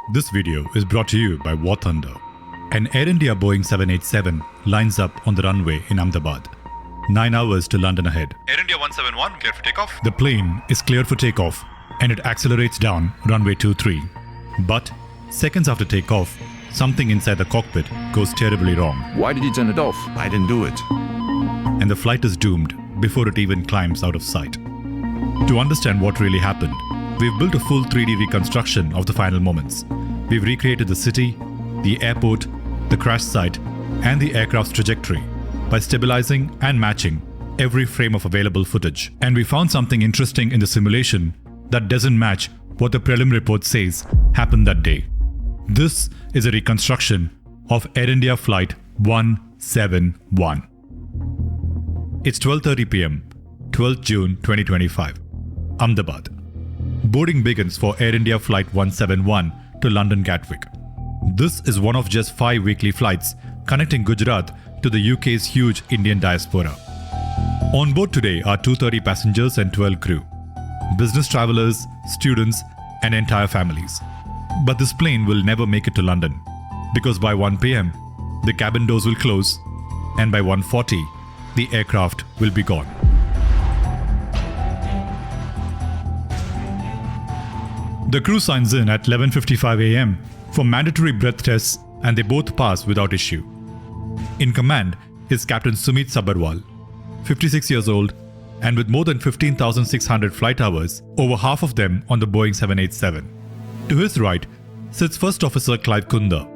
This video is brought to you by War Thunder. An Air India Boeing 787 lines up on the runway in Ahmedabad. 9 hours to London ahead. Air India 171, clear for takeoff. The plane is cleared for takeoff and it accelerates down runway 23. But seconds after takeoff, something inside the cockpit goes terribly wrong. Why did you turn it off? I didn't do it. And the flight is doomed before it even climbs out of sight. To understand what really happened, we've built a full 3D reconstruction of the final moments. We've recreated the city, the airport, the crash site, and the aircraft's trajectory by stabilizing and matching every frame of available footage. And we found something interesting in the simulation that doesn't match what the prelim report says happened that day. This is a reconstruction of Air India Flight 171. It's 12:30 p.m., 12th June 2025, Ahmedabad. Boarding begins for Air India Flight 171 to London Gatwick. This is one of just 5 weekly flights connecting Gujarat to the UK's huge Indian diaspora. On board today are 230 passengers and 12 crew, business travelers, students, and entire families. But this plane will never make it to London because by 1 p.m. the cabin doors will close and by 1:40 the aircraft will be gone. The crew signs in at 11:55 a.m. for mandatory breath tests and they both pass without issue. In command is Captain Sumit Sabharwal, 56 years old and with more than 15,600 flight hours, over half of them on the Boeing 787. To his right sits First Officer Clive Kunder,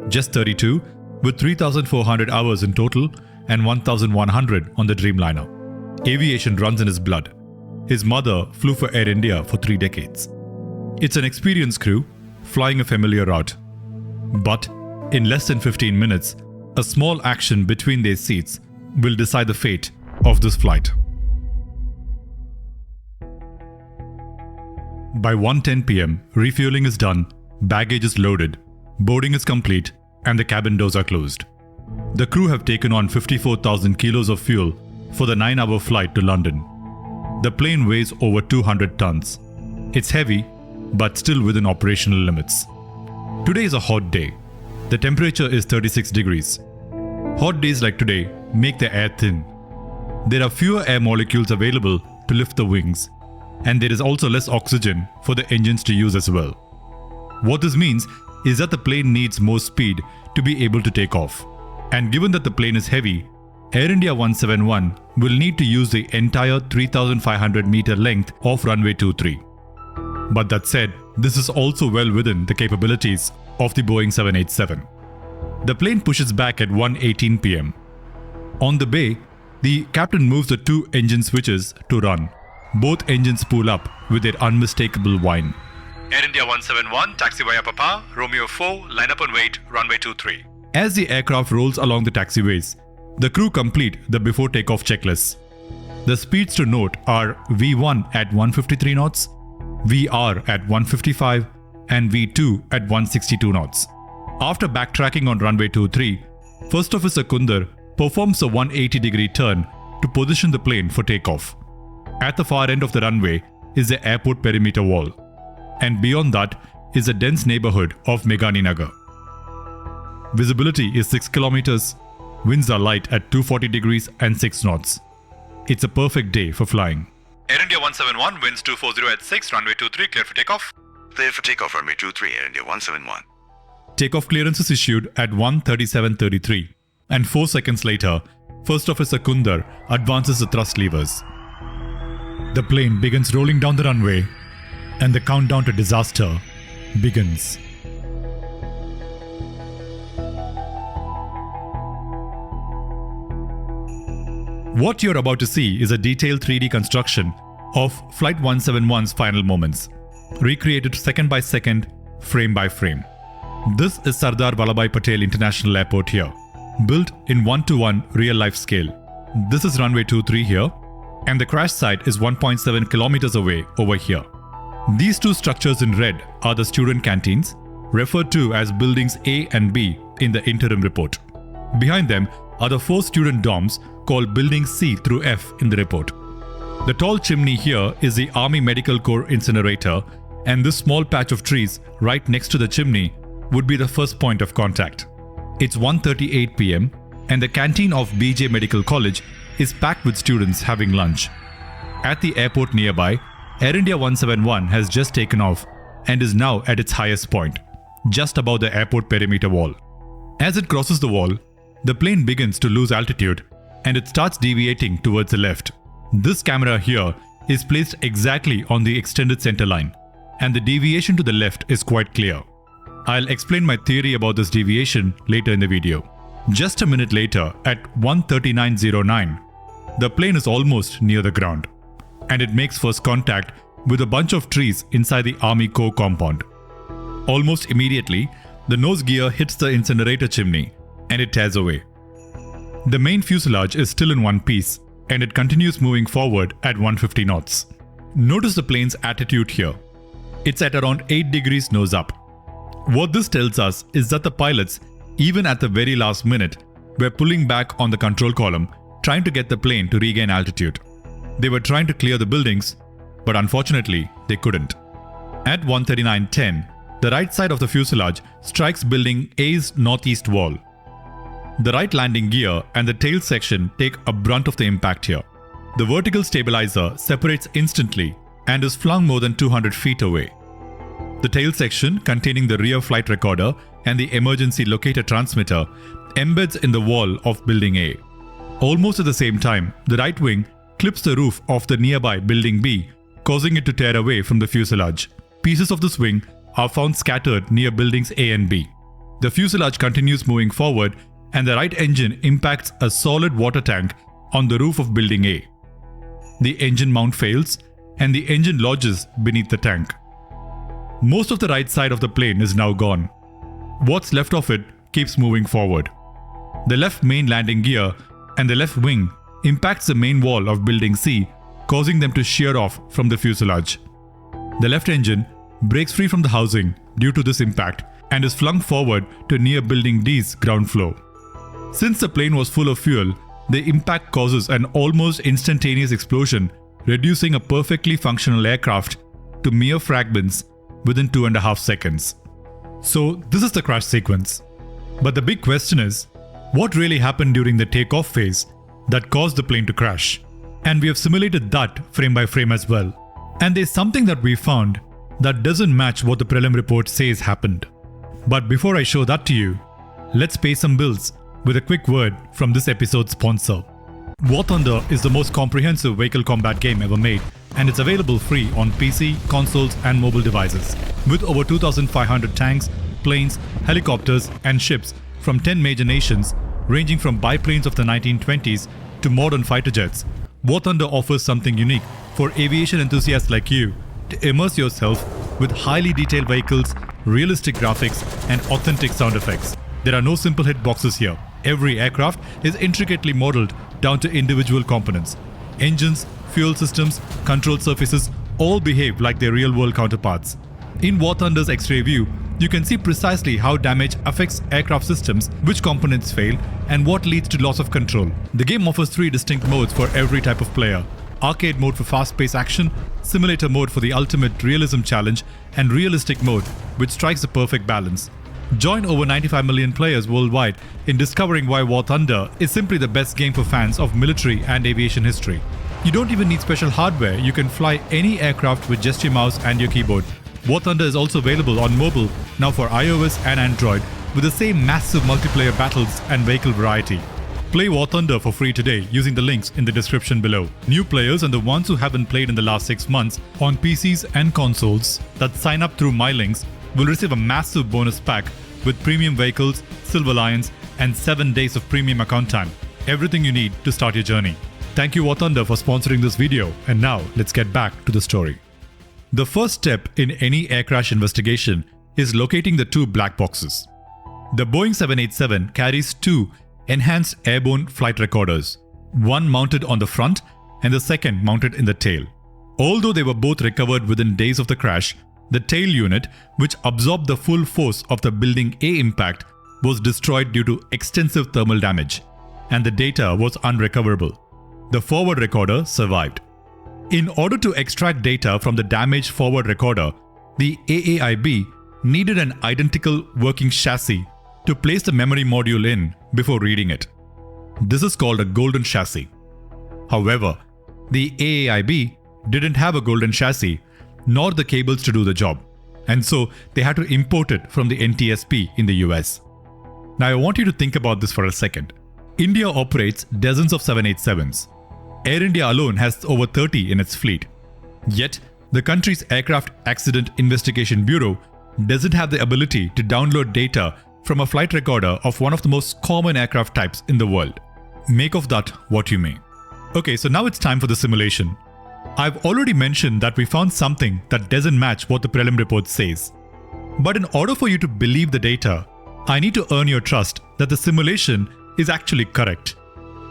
just 32 with 3,400 hours in total and 1,100 on the Dreamliner. Aviation runs in his blood. His mother flew for Air India for 3 decades. It's an experienced crew flying a familiar route. But in less than 15 minutes, a small action between their seats will decide the fate of this flight. By 1:10 p.m., refueling is done, baggage is loaded, boarding is complete, and the cabin doors are closed. The crew have taken on 54,000 kilos of fuel for the 9-hour flight to London. The plane weighs over 200 tons. It's heavy, but still within operational limits. Today is a hot day. The temperature is 36 degrees. Hot days like today make the air thin. There are fewer air molecules available to lift the wings, and there is also less oxygen for the engines to use as well. What this means is that the plane needs more speed to be able to take off. And given that the plane is heavy, Air India 171 will need to use the entire 3,500 meter length of runway 23. But that said, this is also well within the capabilities of the Boeing 787. The plane pushes back at 1:18 p.m. On the bay, the captain moves the 2 engine switches to run. Both engines spool up with their unmistakable whine. Air India 171, taxi via Papa, Romeo 4, line up and wait, runway 23. As the aircraft rolls along the taxiways, the crew complete the before takeoff checklists. The speeds to note are V1 at 153 knots, VR at 155, and V2 at 162 knots. After backtracking on runway 23, First Officer Kunder performs a 180-degree turn to position the plane for takeoff. At the far end of the runway is the airport perimeter wall, and beyond that is a dense neighborhood of Meghani Nagar. Visibility is 6 kilometers, winds are light at 240 degrees and 6 knots. It's a perfect day for flying. Air India 171, winds 240 at 6, runway 23, clear for takeoff. Clear for takeoff, runway 23, Air India 171. Takeoff clearance is issued at 1:37:33, and 4 seconds later, First Officer Kunder advances the thrust levers. The plane begins rolling down the runway, and the countdown to disaster begins. What you're about to see is a detailed 3D construction of Flight 171's final moments, recreated second by second, frame by frame. This is Sardar Vallabhbhai Patel International Airport here, built in 1:1 real-life scale. This is runway 23 here, and the crash site is 1.7 kilometers away over here. These 2 structures in red are the student canteens, referred to as buildings A and B in the interim report. Behind them are the 4 student dorms called buildings C through F in the report. The tall chimney here is the Army Medical Corps incinerator, and this small patch of trees right next to the chimney would be the first point of contact. It's 1:38 p.m. and the canteen of BJ Medical College is packed with students having lunch. At the airport nearby, Air India 171 has just taken off and is now at its highest point, just above the airport perimeter wall. As it crosses the wall, the plane begins to lose altitude and it starts deviating towards the left. This camera here is placed exactly on the extended center line, and the deviation to the left is quite clear. I'll explain my theory about this deviation later in the video. Just a minute later, at 1:39:09, the plane is almost near the ground, and it makes first contact with a bunch of trees inside the Army Corps compound. Almost immediately, the nose gear hits the incinerator chimney, and it tears away. The main fuselage is still in one piece, and it continues moving forward at 150 knots. Notice the plane's attitude here. It's at around 8 degrees nose up. What this tells us is that the pilots, even at the very last minute, were pulling back on the control column, trying to get the plane to regain altitude. They were trying to clear the buildings, but unfortunately, they couldn't. At 1:39:10, the right side of the fuselage strikes building A's northeast wall. The right landing gear and the tail section take a brunt of the impact here. The vertical stabilizer separates instantly and is flung more than 200 feet away. The tail section, containing the rear flight recorder and the emergency locator transmitter, embeds in the wall of building A. Almost at the same time, the right wing clips the roof of the nearby building B, causing it to tear away from the fuselage. Pieces of this wing are found scattered near buildings A and B. The fuselage continues moving forward, and the right engine impacts a solid water tank on the roof of building A. The engine mount fails, and the engine lodges beneath the tank. Most of the right side of the plane is now gone. What's left of it keeps moving forward. The left main landing gear and the left wing impacts the main wall of building C, causing them to shear off from the fuselage. The left engine breaks free from the housing due to this impact and is flung forward to near building D's ground floor. Since the plane was full of fuel, the impact causes an almost instantaneous explosion, reducing a perfectly functional aircraft to mere fragments within 2.5 seconds. So this is the crash sequence. But the big question is, what really happened during the takeoff phase that caused the plane to crash? And we have simulated that frame by frame as well. And there's something that we found that doesn't match what the prelim report says happened. But before I show that to you, let's pay some bills with a quick word from this episode's sponsor. War Thunder is the most comprehensive vehicle combat game ever made, and it's available free on PC, consoles and mobile devices. With over 2,500 tanks, planes, helicopters and ships from 10 major nations, ranging from biplanes of the 1920s to modern fighter jets, War Thunder offers something unique for aviation enthusiasts like you to immerse yourself with highly detailed vehicles, realistic graphics and authentic sound effects. There are no simple hitboxes here. Every aircraft is intricately modeled down to individual components. Engines, fuel systems, control surfaces all behave like their real-world counterparts. In War Thunder's X-ray view, you can see precisely how damage affects aircraft systems, which components fail, and what leads to loss of control. The game offers 3 distinct modes for every type of player: arcade mode for fast-paced action, simulator mode for the ultimate realism challenge, and realistic mode, which strikes the perfect balance. Join over 95 million players worldwide in discovering why War Thunder is simply the best game for fans of military and aviation history. You don't even need special hardware, you can fly any aircraft with just your mouse and your keyboard. War Thunder is also available on mobile now for iOS and Android, with the same massive multiplayer battles and vehicle variety. Play War Thunder for free today using the links in the description below. New players and the ones who haven't played in the last 6 months on PCs and consoles that sign up through my links will receive a massive bonus pack with premium vehicles, silver lions, and 7 days of premium account time. Everything you need to start your journey. Thank you War Thunder for sponsoring this video, and now let's get back to the story. The first step in any air crash investigation is locating the 2 black boxes. The Boeing 787 carries 2 enhanced airborne flight recorders, one mounted on the front and the second mounted in the tail. Although they were both recovered within days of the crash, the tail unit, which absorbed the full force of the building A impact, was destroyed due to extensive thermal damage, and the data was unrecoverable. The forward recorder survived. In order to extract data from the damaged forward recorder, the AAIB needed an identical working chassis to place the memory module in before reading it. This is called a golden chassis. However, the AAIB didn't have a golden chassis nor the cables to do the job, and so they had to import it from the NTSB in the US. Now I want you to think about this for a second. India operates dozens of 787s. Air India alone has over 30 in its fleet. Yet, the country's Aircraft Accident Investigation Bureau doesn't have the ability to download data from a flight recorder of one of the most common aircraft types in the world. Make of that what you may. Okay, so now it's time for the simulation. I've already mentioned that we found something that doesn't match what the prelim report says. But in order for you to believe the data, I need to earn your trust that the simulation is actually correct.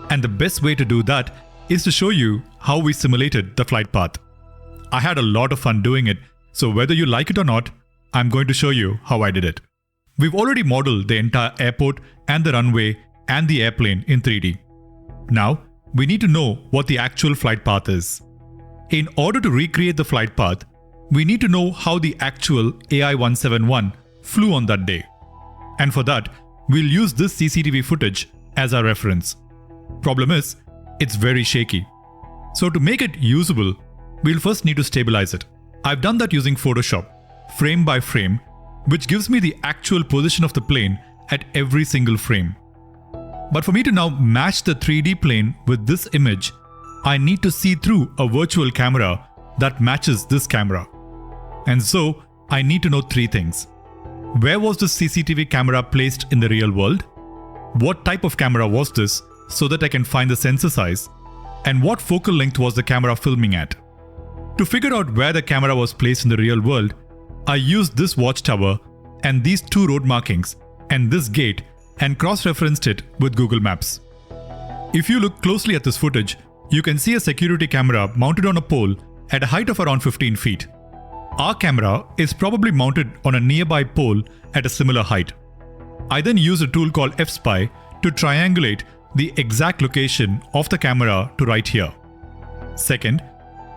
And the best way to do that is to show you how we simulated the flight path. I had a lot of fun doing it, so whether you like it or not, I'm going to show you how I did it. We've already modeled the entire airport and the runway and the airplane in 3D. Now, we need to know what the actual flight path is. In order to recreate the flight path, we need to know how the actual AI-171 flew on that day. And for that, we'll use this CCTV footage as our reference. Problem is, it's very shaky. So to make it usable, we'll first need to stabilize it. I've done that using Photoshop, frame by frame, which gives me the actual position of the plane at every single frame. But for me to now match the 3D plane with this image, I need to see through a virtual camera that matches this camera. And so, I need to know three things. Where was this CCTV camera placed in the real world? What type of camera was this so that I can find the sensor size? And what focal length was the camera filming at? To figure out where the camera was placed in the real world, I used this watchtower and these two road markings and this gate and cross-referenced it with Google Maps. If you look closely at this footage, you can see a security camera mounted on a pole at a height of around 15 feet. Our camera is probably mounted on a nearby pole at a similar height. I then used a tool called F-Spy to triangulate the exact location of the camera to right here. Second,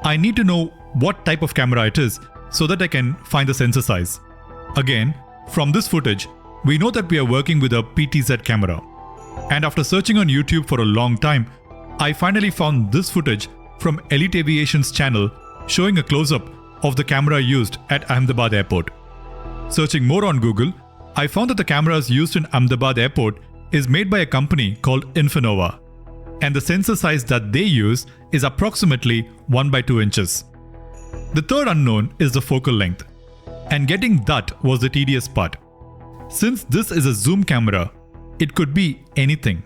I need to know what type of camera it is so that I can find the sensor size. Again, from this footage, we know that we are working with a PTZ camera. And after searching on YouTube for a long time, I finally found this footage from Elite Aviation's channel showing a close-up of the camera used at Ahmedabad Airport. Searching more on Google, I found that the cameras used in Ahmedabad Airport is made by a company called Infinova, and the sensor size that they use is approximately 1/2 inches. The third unknown is the focal length, and getting that was the tedious part. Since this is a zoom camera, it could be anything.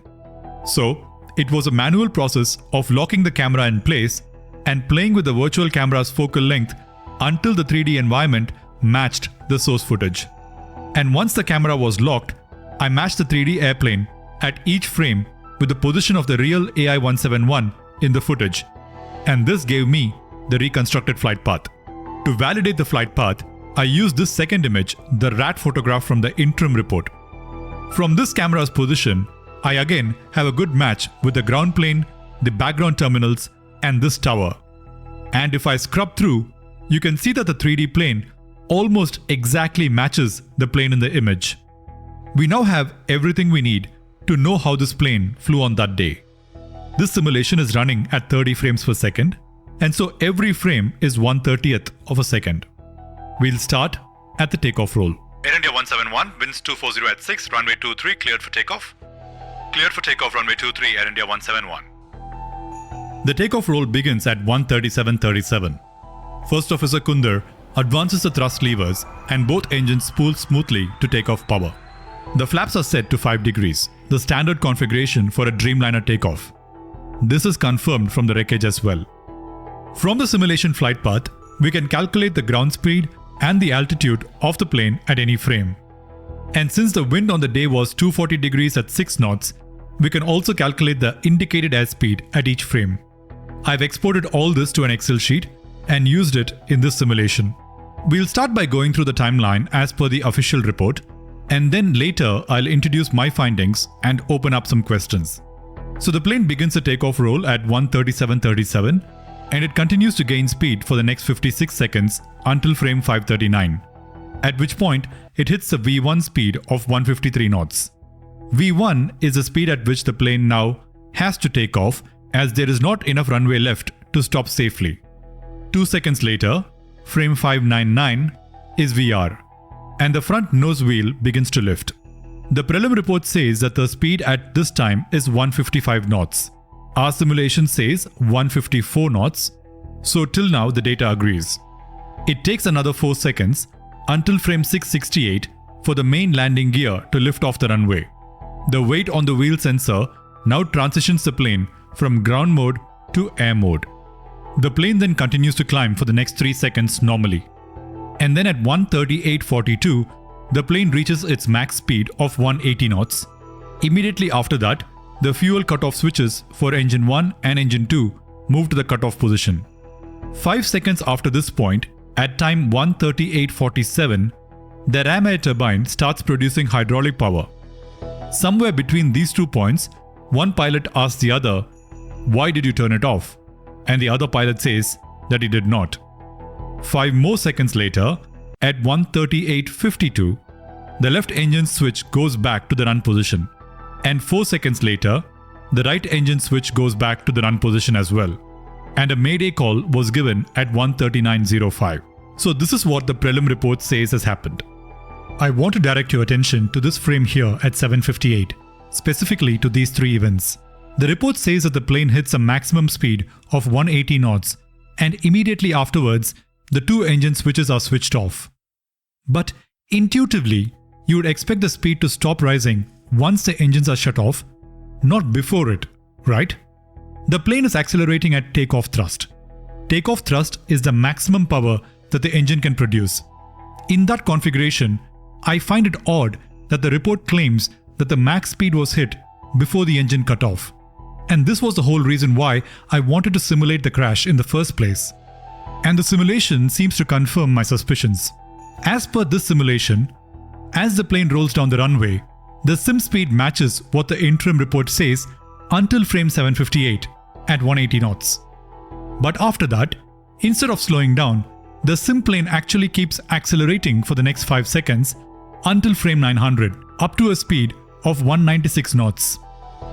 So, it was a manual process of locking the camera in place and playing with the virtual camera's focal length until the 3D environment matched the source footage. And once the camera was locked, I matched the 3D airplane at each frame with the position of the real AI-171 in the footage. And this gave me the reconstructed flight path. To validate the flight path, I used this second image, the rat photograph from the interim report. From this camera's position, I again have a good match with the ground plane, the background terminals, and this tower. And if I scrub through, you can see that the 3D plane almost exactly matches the plane in the image. We now have everything we need to know how this plane flew on that day. This simulation is running at 30 frames per second, and so every frame is 1/30th of a second. We'll start at the takeoff roll. Air India 171, winds 240 at 6, runway 23, cleared for takeoff. Cleared for takeoff, runway 23, Air India 171. The takeoff roll begins at 1:37:37. First Officer Kunder advances the thrust levers and both engines spool smoothly to take off power. The flaps are set to 5 degrees, the standard configuration for a Dreamliner takeoff. This is confirmed from the wreckage as well. From the simulation flight path, we can calculate the ground speed and the altitude of the plane at any frame. And since the wind on the day was 240 degrees at 6 knots, we can also calculate the indicated airspeed at each frame. I've exported all this to an Excel sheet and used it in this simulation. We'll start by going through the timeline as per the official report, and then later I'll introduce my findings and open up some questions. So the plane begins a takeoff roll at 1:37:37 and it continues to gain speed for the next 56 seconds until frame 539, at which point it hits the V1 speed of 153 knots. V1 is the speed at which the plane now has to take off, as there is not enough runway left to stop safely. 2 seconds later, frame 599 is VR, and the front nose wheel begins to lift. The prelim report says that the speed at this time is 155 knots. Our simulation says 154 knots, so till now the data agrees. It takes another 4 seconds until frame 668 for the main landing gear to lift off the runway. The weight on the wheel sensor now transitions the plane from ground mode to air mode. The plane then continues to climb for the next 3 seconds normally. And then at 138.42, the plane reaches its max speed of 180 knots. Immediately after that, the fuel cutoff switches for engine 1 and engine 2 move to the cutoff position. 5 seconds after this point, at time 138.47, the ram air turbine starts producing hydraulic power. Somewhere between these 2 points, one pilot asks the other, "Why did you turn it off?" And the other pilot says that he did not. 5 more seconds later, at 138.52, the left engine switch goes back to the run position. And 4 seconds later, the right engine switch goes back to the run position as well. And a mayday call was given at 139.05. So this is what the prelim report says has happened. I want to direct your attention to this frame here at 7:58, specifically to these 3 events. The report says that the plane hits a maximum speed of 180 knots, and immediately afterwards, the 2 engine switches are switched off. But intuitively, you would expect the speed to stop rising once the engines are shut off, not before it, right? The plane is accelerating at takeoff thrust. Takeoff thrust is the maximum power that the engine can produce. In that configuration, I find it odd that the report claims that the max speed was hit before the engine cut off. And this was the whole reason why I wanted to simulate the crash in the first place. And the simulation seems to confirm my suspicions. As per this simulation, as the plane rolls down the runway, the sim speed matches what the interim report says until frame 758 at 180 knots. But after that, instead of slowing down, the sim plane actually keeps accelerating for the next 5 seconds until frame 900, up to a speed of 196 knots.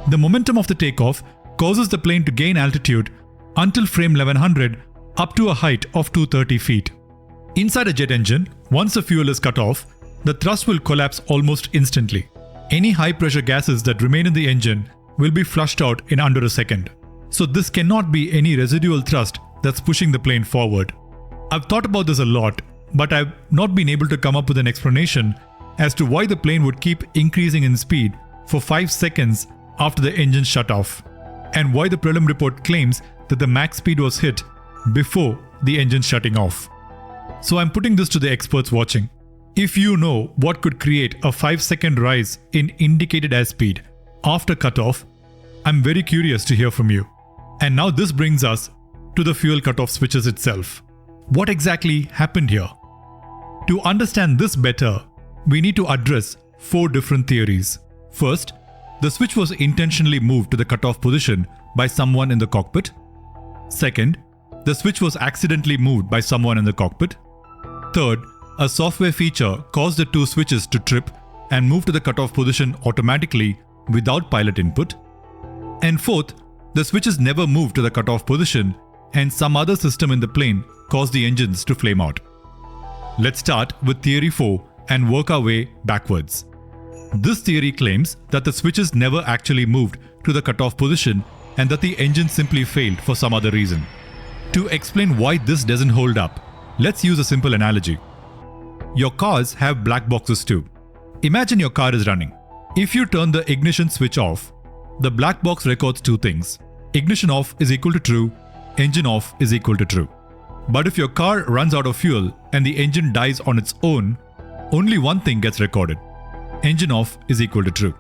The momentum of the takeoff causes the plane to gain altitude until frame 1100, up to a height of 230 feet. Inside a jet engine, once the fuel is cut off, the thrust will collapse almost instantly. Any high pressure gases that remain in the engine will be flushed out in under a second. So this cannot be any residual thrust that's pushing the plane forward. I've thought about this a lot, but I've not been able to come up with an explanation as to why the plane would keep increasing in speed for 5 seconds after the engine shut off, and why the prelim report claims that the max speed was hit before the engine shutting off. So I'm putting this to the experts watching. If you know what could create a 5-second rise in indicated airspeed after cutoff, I'm very curious to hear from you. And now this brings us to the fuel cutoff switches itself. What exactly happened here? To understand this better, we need to address 4 different theories. First, the switch was intentionally moved to the cutoff position by someone in the cockpit. Second, the switch was accidentally moved by someone in the cockpit. Third, a software feature caused the 2 switches to trip and move to the cutoff position automatically without pilot input. And fourth, the switches never moved to the cutoff position and some other system in the plane caused the engines to flame out. Let's start with theory 4 and work our way backwards. This theory claims that the switches never actually moved to the cutoff position and that the engine simply failed for some other reason. To explain why this doesn't hold up, let's use a simple analogy. Your cars have black boxes too. Imagine your car is running. If you turn the ignition switch off, the black box records 2 things. Ignition off is equal to true, engine off is equal to true. But if your car runs out of fuel and the engine dies on its own, only one thing gets recorded. Engine off is equal to true.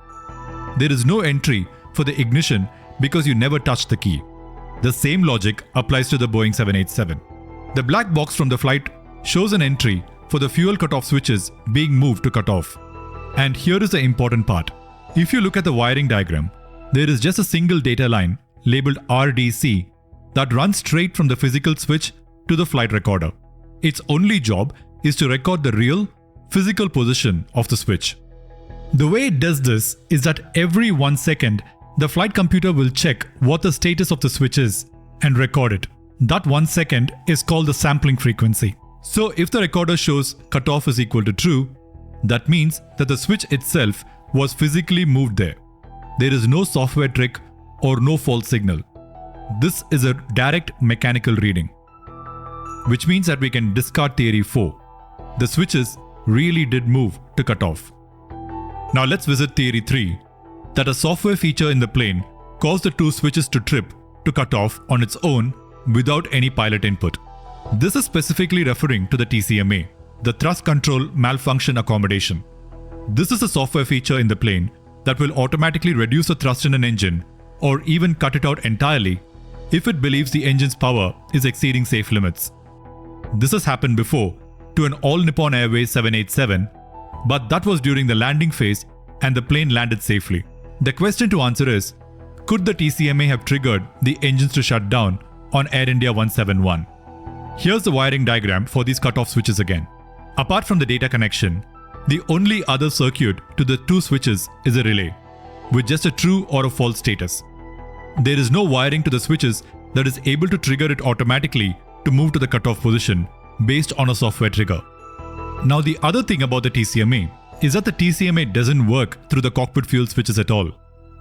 There is no entry for the ignition because you never touched the key. The same logic applies to the Boeing 787. The black box from the flight shows an entry for the fuel cutoff switches being moved to cutoff. And here is the important part. If you look at the wiring diagram, there is just a single data line labeled RDC that runs straight from the physical switch to the flight recorder. Its only job is to record the real, physical position of the switch. The way it does this is that every 1 second, the flight computer will check what the status of the switch is and record it. That 1 second is called the sampling frequency. So if the recorder shows cutoff is equal to true, that means that the switch itself was physically moved there. There is no software trick or no false signal. This is a direct mechanical reading, which means that we can discard theory 4. The switches really did move to cutoff. Now let's visit theory 3, that a software feature in the plane caused the two switches to trip to cutoff on its own without any pilot input. This is specifically referring to the TCMA, the Thrust Control Malfunction Accommodation. This is a software feature in the plane that will automatically reduce the thrust in an engine or even cut it out entirely if it believes the engine's power is exceeding safe limits. This has happened before to an All Nippon Airways 787, but that was during the landing phase and the plane landed safely. The question to answer is, could the TCMA have triggered the engines to shut down on Air India 171? Here's the wiring diagram for these cutoff switches again. Apart from the data connection, the only other circuit to the two switches is a relay, with just a true or a false status. There is no wiring to the switches that is able to trigger it automatically to move to the cutoff position based on a software trigger. Now the other thing about the TCMA is that the TCMA doesn't work through the cockpit fuel switches at all.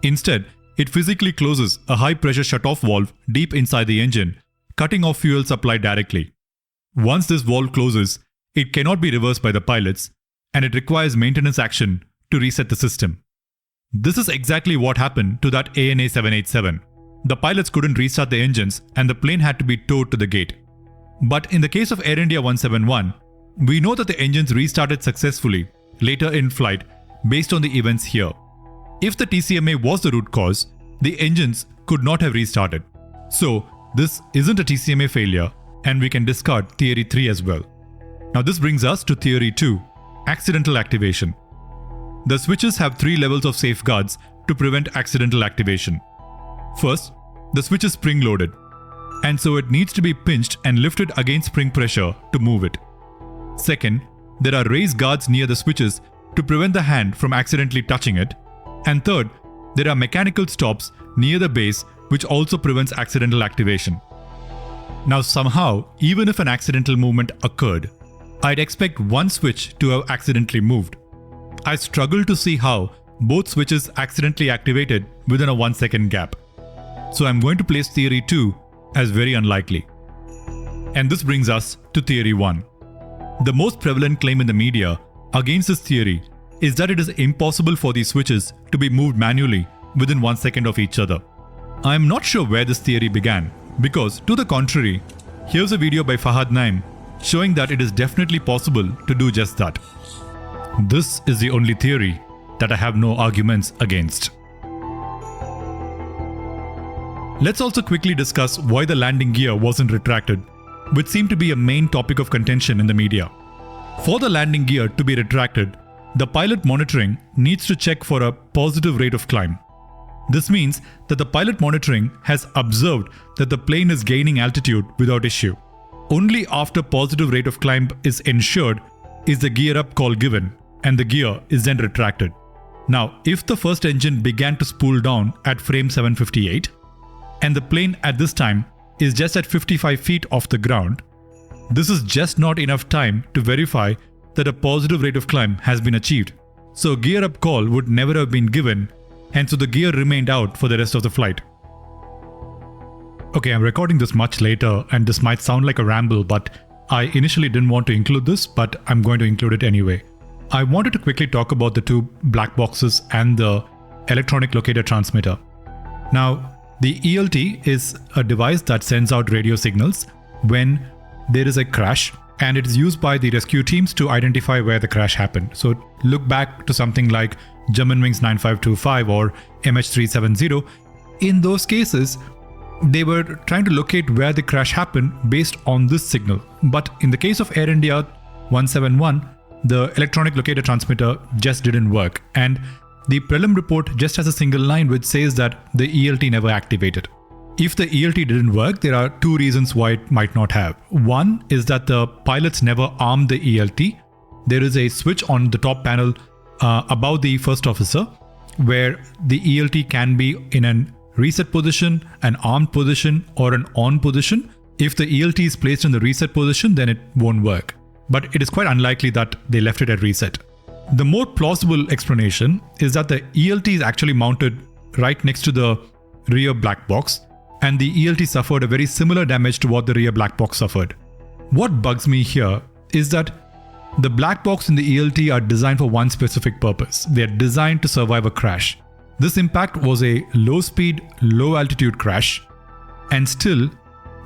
Instead, it physically closes a high pressure shutoff valve deep inside the engine, cutting off fuel supply directly. Once this valve closes, it cannot be reversed by the pilots, and it requires maintenance action to reset the system. This is exactly what happened to that ANA 787. The pilots couldn't restart the engines and the plane had to be towed to the gate. But in the case of Air India 171, we know that the engines restarted successfully later in flight based on the events here. If the TCMA was the root cause, the engines could not have restarted. So this isn't a TCMA failure, and we can discard theory 3 as well. Now this brings us to theory 2, accidental activation. The switches have 3 levels of safeguards to prevent accidental activation. First, the switch is spring-loaded, and so it needs to be pinched and lifted against spring pressure to move it. Second, there are raised guards near the switches to prevent the hand from accidentally touching it. And third, there are mechanical stops near the base which also prevents accidental activation. Now somehow, even if an accidental movement occurred, I'd expect one switch to have accidentally moved. I struggle to see how both switches accidentally activated within a 1 second gap. So I'm going to place theory 2 as very unlikely. And this brings us to theory 1. The most prevalent claim in the media against this theory is that it is impossible for these switches to be moved manually within 1 second of each other. I am not sure where this theory began, because to the contrary, here's a video by Fahad Naim showing that it is definitely possible to do just that. This is the only theory that I have no arguments against. Let's also quickly discuss why the landing gear wasn't retracted, which seemed to be a main topic of contention in the media. For the landing gear to be retracted, the pilot monitoring needs to check for a positive rate of climb. This means that the pilot monitoring has observed that the plane is gaining altitude without issue. Only after positive rate of climb is ensured is the gear up call given, and the gear is then retracted. Now, if the first engine began to spool down at frame 758, and the plane at this time is just at 55 feet off the ground, this is just not enough time to verify that a positive rate of climb has been achieved. So gear up call would never have been given, and so the gear remained out for the rest of the flight. Okay, I'm recording this much later and this might sound like a ramble, but I initially didn't want to include this, but I'm going to include it anyway. I wanted to quickly talk about the two black boxes and the electronic locator transmitter. Now, the ELT is a device that sends out radio signals when there is a crash, and it is used by the rescue teams to identify where the crash happened. So look back to something like Wyngx 9525 or MH370. In those cases, they were trying to locate where the crash happened based on this signal. But in the case of Air India 171, the electronic locator transmitter just didn't work, and the prelim report just has a single line which says that the ELT never activated. If the ELT didn't work, there are two reasons why it might not have. One is that the pilots never armed the ELT. There is a switch on the top panel above the first officer where the ELT can be in an reset position, an armed position, or an on position. If the ELT is placed in the reset position, then it won't work. But it is quite unlikely that they left it at reset. The more plausible explanation is that the ELT is actually mounted right next to the rear black box, and the ELT suffered a very similar damage to what the rear black box suffered. What bugs me here is that the black box and the ELT are designed for one specific purpose. They are designed to survive a crash. This impact was a low-speed, low-altitude crash, and still,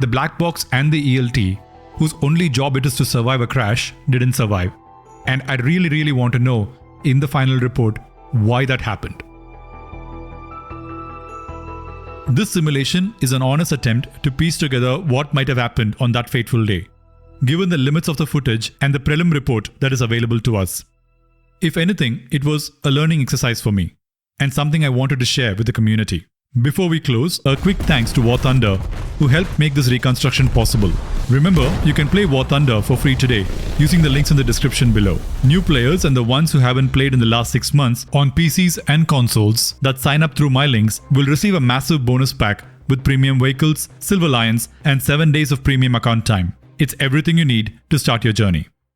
the black box and the ELT, whose only job it is to survive a crash, didn't survive. And I really want to know in the final report why that happened. This simulation is an honest attempt to piece together what might have happened on that fateful day, given the limits of the footage and the prelim report that is available to us. If anything, it was a learning exercise for me, and something I wanted to share with the community. Before we close, a quick thanks to War Thunder, who helped make this reconstruction possible. Remember, you can play War Thunder for free today using the links in the description below. New players and the ones who haven't played in the last 6 months on PCs and consoles that sign up through my links will receive a massive bonus pack with premium vehicles, silver lions, and 7 days of premium account time. It's everything you need to start your journey.